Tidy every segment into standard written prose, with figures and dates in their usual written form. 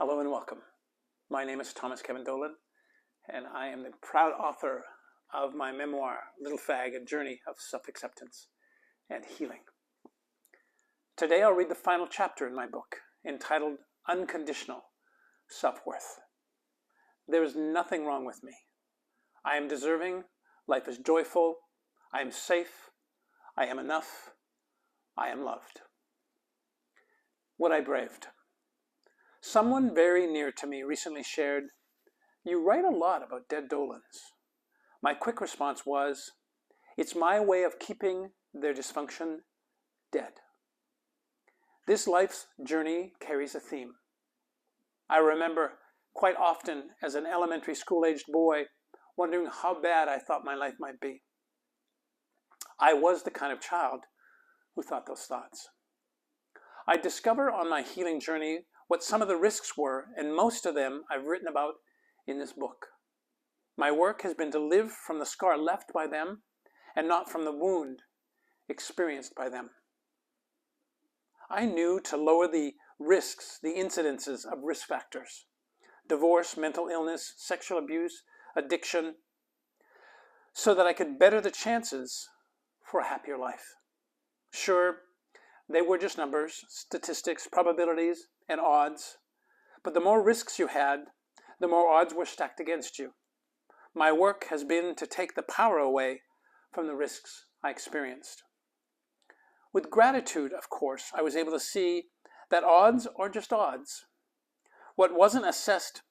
Hello and welcome. My name is Thomas Kevin Dolan, and I am the proud author of my memoir, Little Fag, A Journey of Self-Acceptance and Healing. Today I'll read the final chapter in my book, entitled Unconditional Self-Worth. There is nothing wrong with me. I am deserving, life is joyful, I am safe, I am enough, I am loved. What I braved. Someone very near to me recently shared, "You write a lot about dead Dolans." My quick response was, "It's my way of keeping their dysfunction dead." This life's journey carries a theme. I remember quite often as an elementary school-aged boy wondering how bad I thought my life might be. I was the kind of child who thought those thoughts. I discover on my healing journey what some of the risks were, and most of them I've written about in this book. My work has been to live from the scar left by them and not from the wound experienced by them. I knew to lower the risks, the incidences of risk factors, divorce, mental illness, sexual abuse, addiction, so that I could better the chances for a happier life. Sure, they were just numbers, statistics, probabilities, and odds. But the more risks you had, the more odds were stacked against you. My work has been to take the power away from the risks I experienced. With gratitude, of course, I was able to see that odds are just odds. What wasn't assessed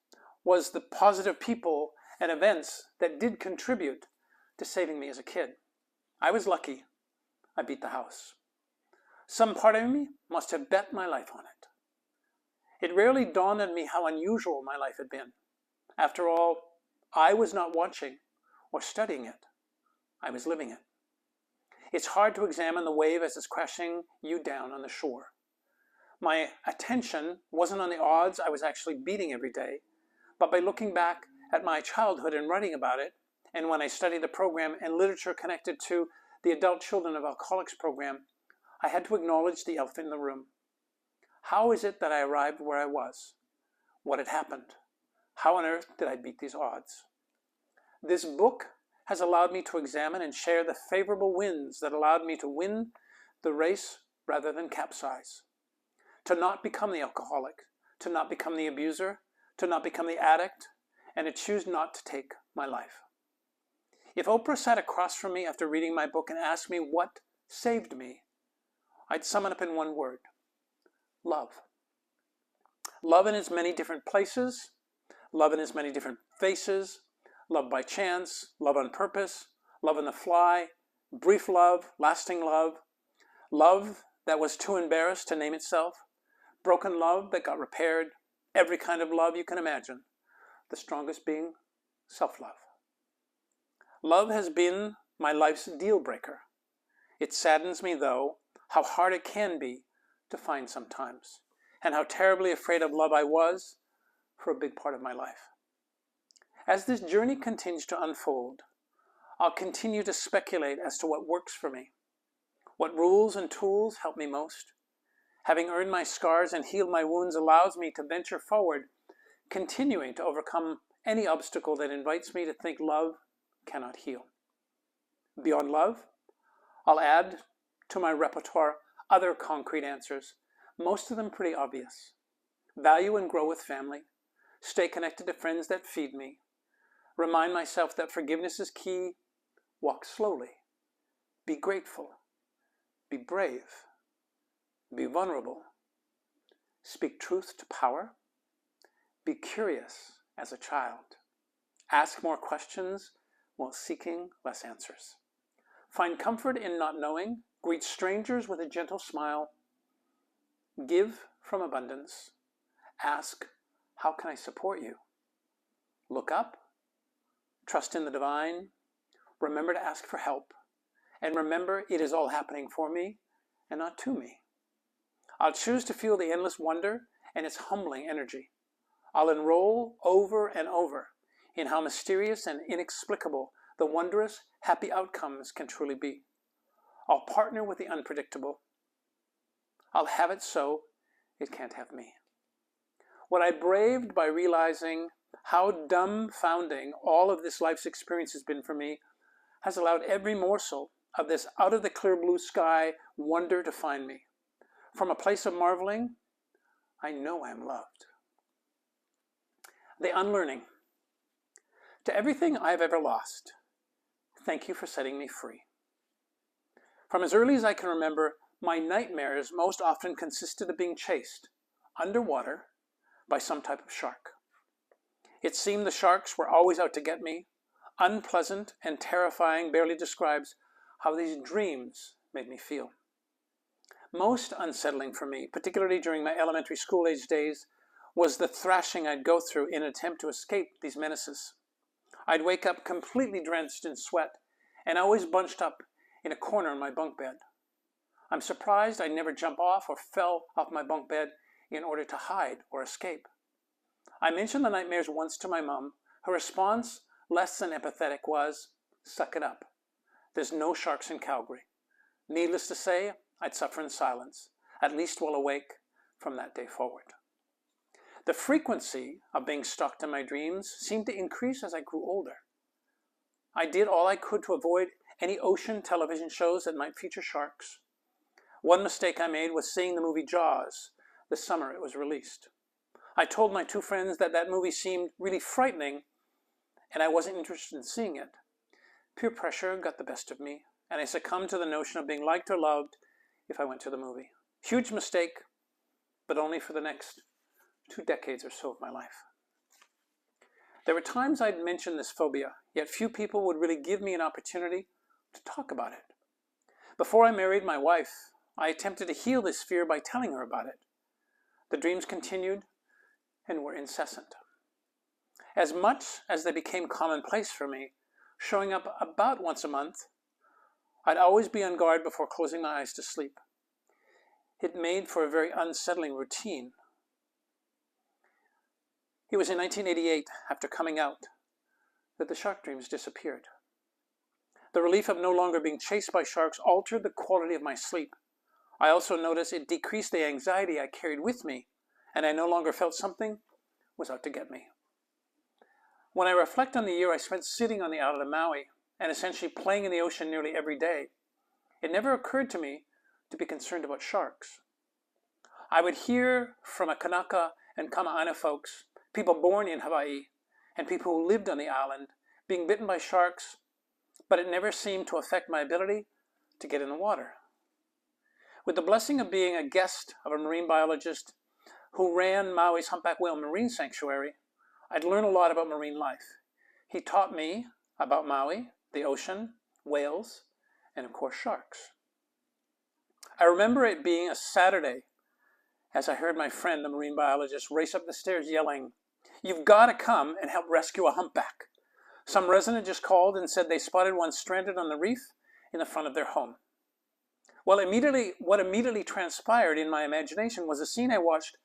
was the positive people and events that did contribute to saving me as a kid. I was lucky. I beat the house. Some part of me must have bet my life on it. It rarely dawned on me how unusual my life had been. After all, I was not watching or studying it. I was living it. It's hard to examine the wave as it's crashing you down on the shore. My attention wasn't on the odds I was actually beating every day, but by looking back at my childhood and writing about it, and when I studied the program and literature connected to the Adult Children of Alcoholics program, I had to acknowledge the elephant in the room. How is it that I arrived where I was? What had happened? How on earth did I beat these odds? This book has allowed me to examine and share the favorable winds that allowed me to win the race rather than capsize. To not become the alcoholic, to not become the abuser, to not become the addict, and to choose not to take my life. If Oprah sat across from me after reading my book and asked me what saved me, I'd sum it up in one word: love. Love in its many different places, love in its many different faces, love by chance, love on purpose, love on the fly, brief love, lasting love, love that was too embarrassed to name itself, broken love that got repaired, every kind of love you can imagine, the strongest being self-love. Love has been my life's deal breaker. It saddens me, though, how hard it can be to find sometimes, and how terribly afraid of love I was for a big part of my life. As this journey continues to unfold, I'll continue to speculate as to what works for me, what rules and tools help me most. Having earned my scars and healed my wounds allows me to venture forward, continuing to overcome any obstacle that invites me to think love cannot heal. Beyond love, I'll add to my repertoire other concrete answers, most of them pretty obvious. Value and grow with family, stay connected to friends that feed me, remind myself that forgiveness is key, walk slowly, be grateful, be brave, be vulnerable, speak truth to power, be curious as a child, ask more questions while seeking less answers, find comfort in not knowing, greet strangers with a gentle smile, give from abundance, ask, how can I support you? Look up, trust in the divine, remember to ask for help, and remember it is all happening for me and not to me. I'll choose to feel the endless wonder and its humbling energy. I'll enroll over and over in how mysterious and inexplicable the wondrous, happy outcomes can truly be. I'll partner with the unpredictable. I'll have it so it can't have me. What I braved by realizing how dumbfounding all of this life's experience has been for me has allowed every morsel of this out of the clear blue sky wonder to find me. From a place of marveling, I know I am loved. The unlearning. To everything I have ever lost, thank you for setting me free. From as early as I can remember, my nightmares most often consisted of being chased underwater by some type of shark. It seemed the sharks were always out to get me. Unpleasant and terrifying barely describes how these dreams made me feel. Most unsettling for me, particularly during my elementary school age days, was the thrashing I'd go through in an attempt to escape these menaces. I'd wake up completely drenched in sweat and always bunched up in a corner in my bunk bed. I'm surprised I never jumped off or fell off my bunk bed in order to hide or escape. I mentioned the nightmares once to my mom. Her response, less than empathetic, was, "Suck it up. There's no sharks in Calgary." Needless to say, I'd suffer in silence, at least while awake from that day forward. The frequency of being stalked in my dreams seemed to increase as I grew older. I did all I could to avoid any ocean television shows that might feature sharks. One mistake I made was seeing the movie Jaws the summer it was released. I told my two friends that that movie seemed really frightening and I wasn't interested in seeing it. Peer pressure got the best of me, and I succumbed to the notion of being liked or loved if I went to the movie. Huge mistake, but only for the next 2 decades or so of my life. There were times I'd mention this phobia, yet few people would really give me an opportunity to talk about it. Before I married my wife, I attempted to heal this fear by telling her about it. The dreams continued and were incessant. As much as they became commonplace for me, showing up about once a month, I'd always be on guard before closing my eyes to sleep. It made for a very unsettling routine. It was in 1988, after coming out, that the shark dreams disappeared. The relief of no longer being chased by sharks altered the quality of my sleep. I also noticed it decreased the anxiety I carried with me, and I no longer felt something was out to get me. When I reflect on the year I spent sitting on the island of Maui and essentially playing in the ocean nearly every day, it never occurred to me to be concerned about sharks. I would hear from a Kanaka and Kama'aina folks, people born in Hawaii, and people who lived on the island, being bitten by sharks, but it never seemed to affect my ability to get in the water. With the blessing of being a guest of a marine biologist who ran Maui's Humpback Whale Marine Sanctuary, I'd learned a lot about marine life. He taught me about Maui, the ocean, whales, and of course sharks. I remember it being a Saturday as I heard my friend, the marine biologist, race up the stairs yelling, "You've got to come and help rescue a humpback." Some resident just called and said they spotted one stranded on the reef in the front of their home. Well, what immediately transpired in my imagination was a scene I watched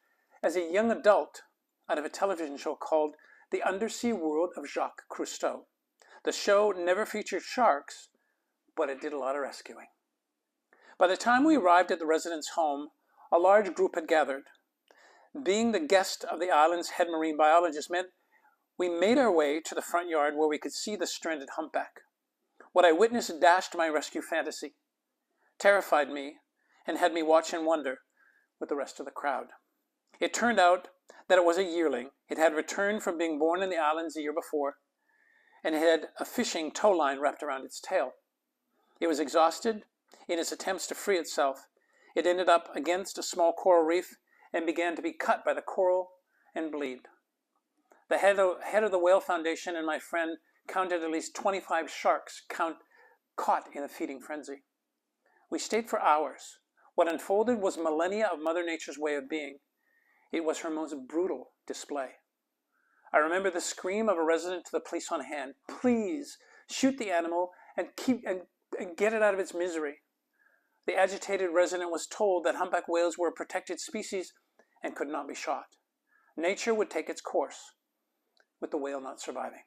as a young adult out of a television show called The Undersea World of Jacques Cousteau. The show never featured sharks, but it did a lot of rescuing. By the time we arrived at the resident's home, a large group had gathered. Being the guest of the island's head marine biologist meant we made our way to the front yard where we could see the stranded humpback. What I witnessed dashed my rescue fantasy, terrified me, and had me watch and wonder with the rest of the crowd. It turned out that it was a yearling. It had returned from being born in the islands the year before, and it had a fishing tow line wrapped around its tail. It was exhausted in its attempts to free itself. It ended up against a small coral reef and began to be cut by the coral and bleed. The head of the Whale Foundation and my friend counted at least 25 sharks caught in a feeding frenzy. We stayed for hours. What unfolded was millennia of Mother Nature's way of being. It was her most brutal display. I remember the scream of a resident to the police on hand, "Please shoot the animal and get it out of its misery." The agitated resident was told that humpback whales were a protected species and could not be shot. Nature would take its course, with the whale not surviving.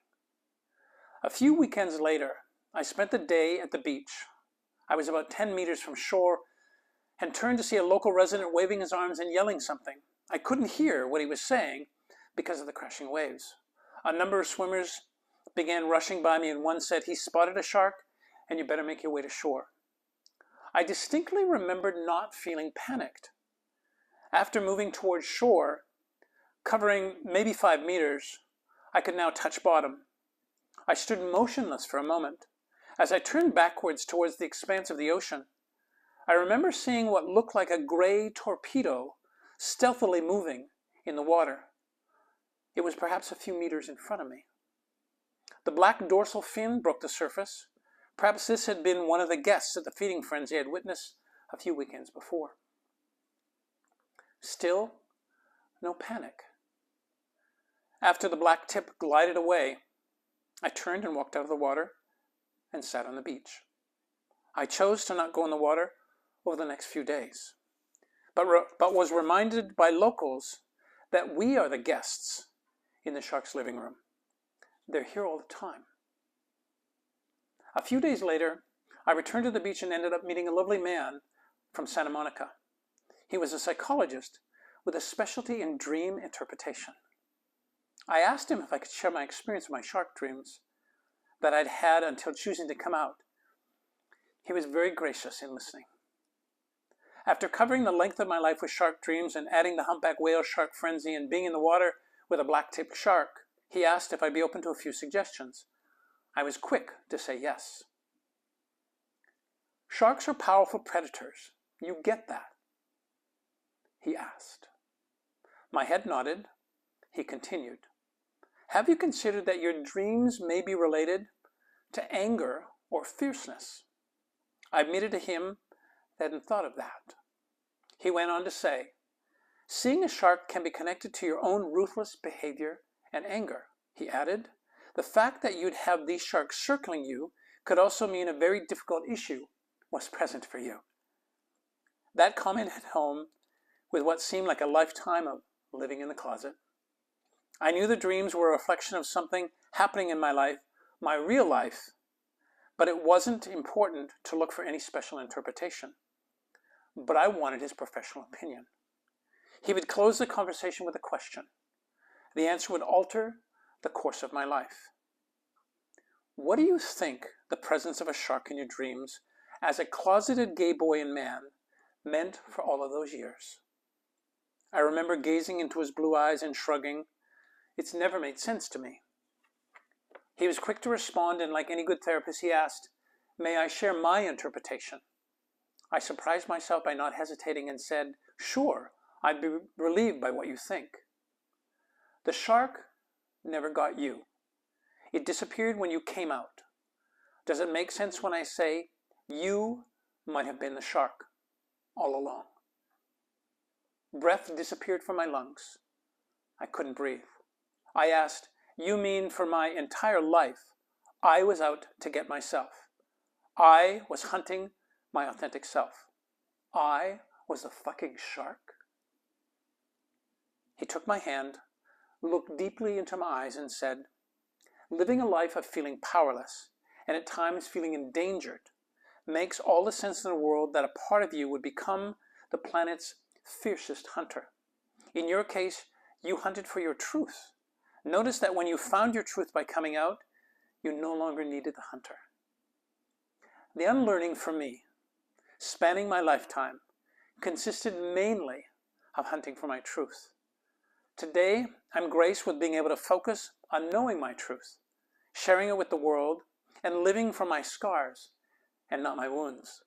A few weekends later, I spent the day at the beach. I was about 10 meters from shore and turned to see a local resident waving his arms and yelling something. I couldn't hear what he was saying because of the crashing waves. A number of swimmers began rushing by me, and one said, "He spotted a shark, and you better make your way to shore." I distinctly remembered not feeling panicked. After moving towards shore, covering maybe 5 meters, I could now touch bottom. I stood motionless for a moment. As I turned backwards towards the expanse of the ocean, I remember seeing what looked like a gray torpedo stealthily moving in the water. It was perhaps a few meters in front of me. The black dorsal fin broke the surface. Perhaps this had been one of the guests at the feeding frenzy I had witnessed a few weekends before. Still, no panic. After the black tip glided away, I turned and walked out of the water and sat on the beach. I chose to not go in the water over the next few days, but was reminded by locals that we are the guests in the shark's living room. They're here all the time. A few days later, I returned to the beach and ended up meeting a lovely man from Santa Monica. He was a psychologist with a specialty in dream interpretation. I asked him if I could share my experience with my shark dreams that I'd had until choosing to come out. He was very gracious in listening. After covering the length of my life with shark dreams and adding the humpback whale shark frenzy and being in the water with a black-tipped shark, he asked if I'd be open to a few suggestions. I was quick to say yes. Sharks are powerful predators. You get that? He asked. My head nodded. He continued. Have you considered that your dreams may be related to anger or fierceness? I admitted to him that I hadn't thought of that. He went on to say, seeing a shark can be connected to your own ruthless behavior and anger. He added, the fact that you'd have these sharks circling you could also mean a very difficult issue was present for you. That comment hit home with what seemed like a lifetime of living in the closet. I knew the dreams were a reflection of something happening in my life, my real life, but it wasn't important to look for any special interpretation. But I wanted his professional opinion. He would close the conversation with a question. The answer would alter the course of my life. What do you think the presence of a shark in your dreams as a closeted gay boy and man meant for all of those years? I remember gazing into his blue eyes and shrugging. It's never made sense to me. He was quick to respond, and like any good therapist, he asked, may I share my interpretation? I surprised myself by not hesitating and said, sure, I'd be relieved by what you think. The shark never got you. It disappeared when you came out. Does it make sense when I say you might have been the shark all along? Breath disappeared from my lungs. I couldn't breathe. I asked, you mean for my entire life, I was out to get myself. I was hunting my authentic self. I was the fucking shark? He took my hand, looked deeply into my eyes and said, living a life of feeling powerless and at times feeling endangered makes all the sense in the world that a part of you would become the planet's fiercest hunter. In your case, you hunted for your truth. Notice that when you found your truth by coming out, you no longer needed the hunter. The unlearning for me, spanning my lifetime, consisted mainly of hunting for my truth. Today, I'm graced with being able to focus on knowing my truth, sharing it with the world, and living from my scars and not my wounds.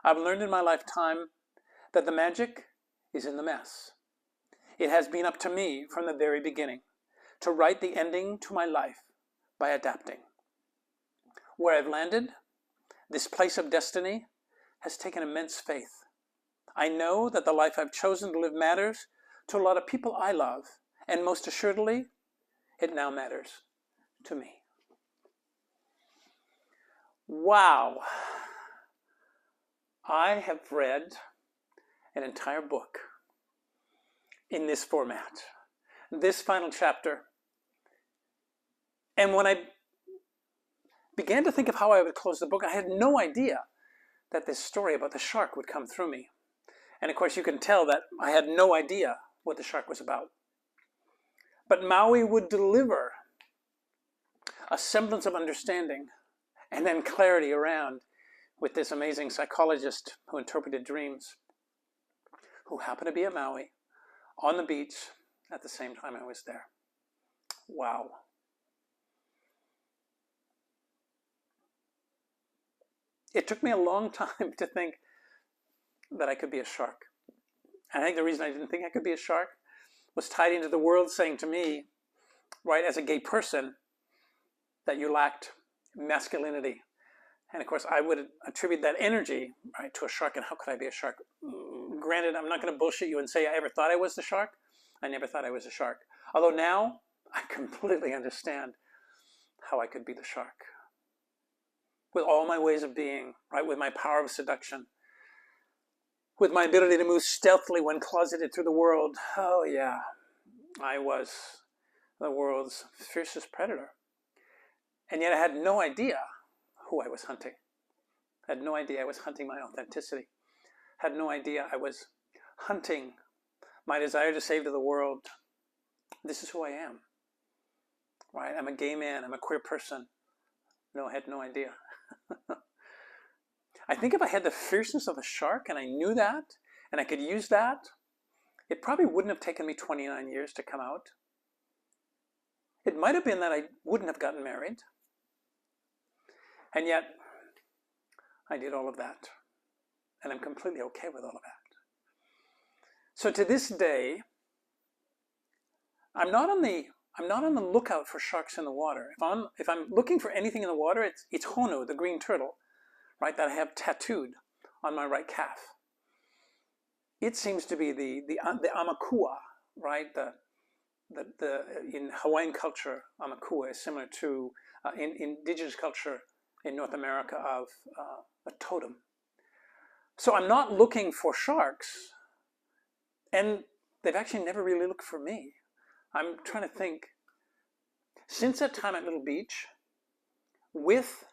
I've learned in my lifetime that the magic is in the mess. It has been up to me from the very beginning to write the ending to my life by adapting. Where I've landed, this place of destiny has taken immense faith. I know that the life I've chosen to live matters to a lot of people I love, and most assuredly, it now matters to me. Wow. I have read an entire book in this format, this final chapter. And when I began to think of how I would close the book, I had no idea that this story about the shark would come through me. And of course, you can tell that I had no idea what the shark was about. But Maui would deliver a semblance of understanding and then clarity around with this amazing psychologist who interpreted dreams, who happened to be at Maui on the beach at the same time I was there. Wow. It took me a long time to think that I could be a shark. And I think the reason I didn't think I could be a shark was tied into the world saying to me, right, as a gay person, that you lacked masculinity. And of course, I would attribute that energy, right, to a shark. And how could I be a shark? Granted, I'm not going to bullshit you and say I ever thought I was the shark. I never thought I was a shark. Although now I completely understand how I could be the shark. With all my ways of being, right, with my power of seduction, with my ability to move stealthily when closeted through the world. Oh yeah, I was the world's fiercest predator. And yet I had no idea who I was hunting. I had no idea I was hunting my authenticity. I had no idea I was hunting my desire to say to the world, this is who I am. Right? I'm a gay man. I'm a queer person. No, I had no idea. I think if I had the fierceness of a shark and I knew that and I could use that, it probably wouldn't have taken me 29 years to come out. It might have been that I wouldn't have gotten married. And yet, I did all of that. And I'm completely okay with all of that. So to this day, I'm not on the lookout for sharks in the water. If I'm looking for anything in the water, it's Honu, the green turtle, right, that I have tattooed on my right calf. It seems to be the amakua, right? In Hawaiian culture, amakua is similar to in indigenous culture in North America of a totem. So I'm not looking for sharks, and they've actually never really looked for me. I'm trying to think. Since that time at Little Beach, with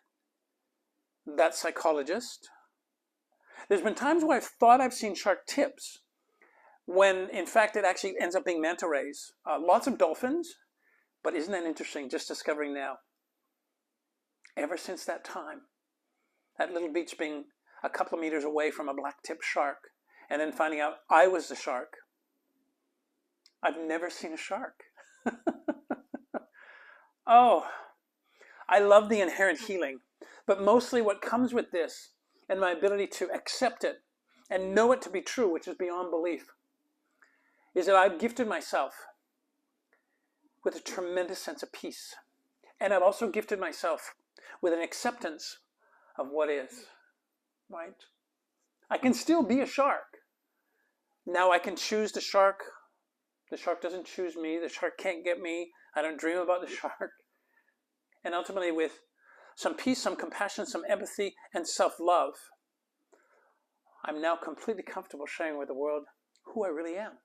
that psychologist, there's been times where I've thought I've seen shark tips, when in fact it actually ends up being manta rays. Lots of dolphins, but isn't that interesting, just discovering now, ever since that time, at Little Beach being a couple of meters away from a black-tipped shark, and then finding out I was the shark, I've never seen a shark. Oh, I love the inherent healing, but mostly what comes with this and my ability to accept it and know it to be true, which is beyond belief, is that I've gifted myself with a tremendous sense of peace. And I've also gifted myself with an acceptance of what is, right? I can still be a shark. Now I can choose the shark. The shark doesn't choose me. The shark can't get me. I don't dream about the shark. And ultimately, with some peace, some compassion, some empathy, and self-love, I'm now completely comfortable sharing with the world who I really am.